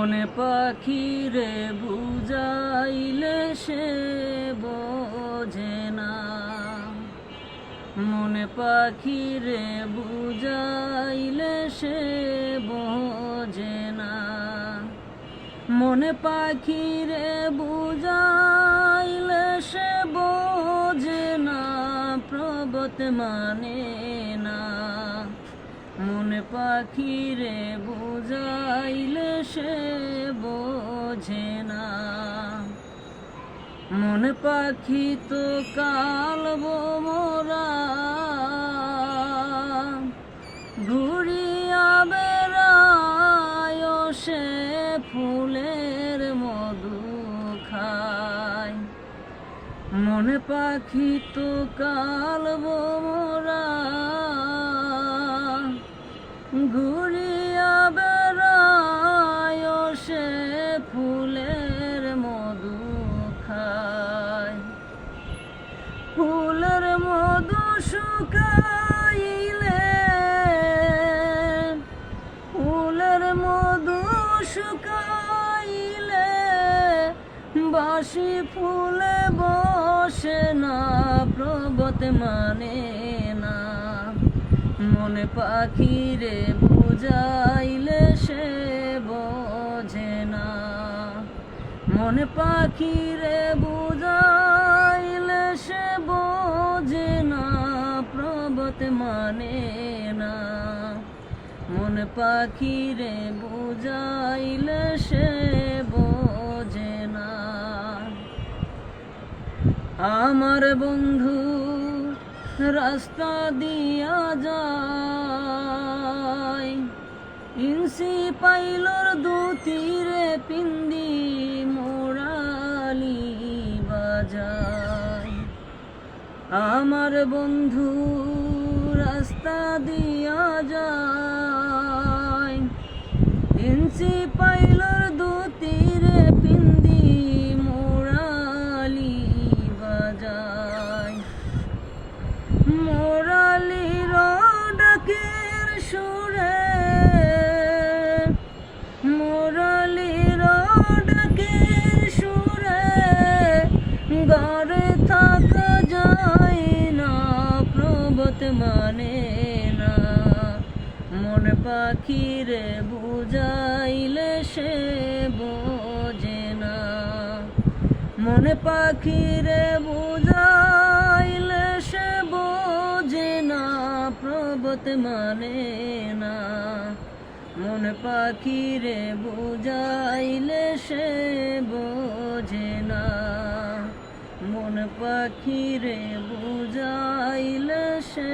মনে পাখি রে বুঝাইলে সে বোঝে না। মনে পাখি রে বুঝাইলে সে বোঝে না। মনে পাখি রে বুঝাইলে সে বোঝে না, প্রবত মানে না। মনে পাখি রে বুঝাইলে সে বোঝে না। মনে পাখি তো কালবো মোরা, ঘুরিয়া বেড়ায় সে ফুলের মধু খায়। মনে পাখি তো কালবো মোরা, ঘুরিয়া বেড়ায় সে ফুলের মধু খায়। ফুলের মধু শুকাইলে, ফুলের মধু শুকাইলে বাসি ফুলে বসে না, প্রবত মানে না। মনে পাখি রে বুঝাইলে সে বোঝে না। মনে পাখি রে বুঝাইলে সে বোঝে না, প্রবত মানে না। মনে পাখি রে বুঝাইলে সে বোঝে না। আমার বন্ধু রাস্তা দিয়া যায়, ইনসি পাইলর দুতীরে পিন্দি মোরালি বাজায়। আমার বন্ধু রাস্তা দিয়া যায়, ইনসি পাইলর দুতীরে পিন্দি মোরালি বাজায়। মোরালির ডাকের সুরে, মোরালির ডাকের সুরে ঘরে থাকা যায় না, প্রবত মানে না। মনে পাখি রে বুঝাইলে সে বোঝে না। মনে পাখি রে বুঝাইলে সে বোঝে না, প্রবত মানে না। মনে পাখি রে বুঝাইলে সে বোঝে না। মনে পাখি রে বুঝাইলে সে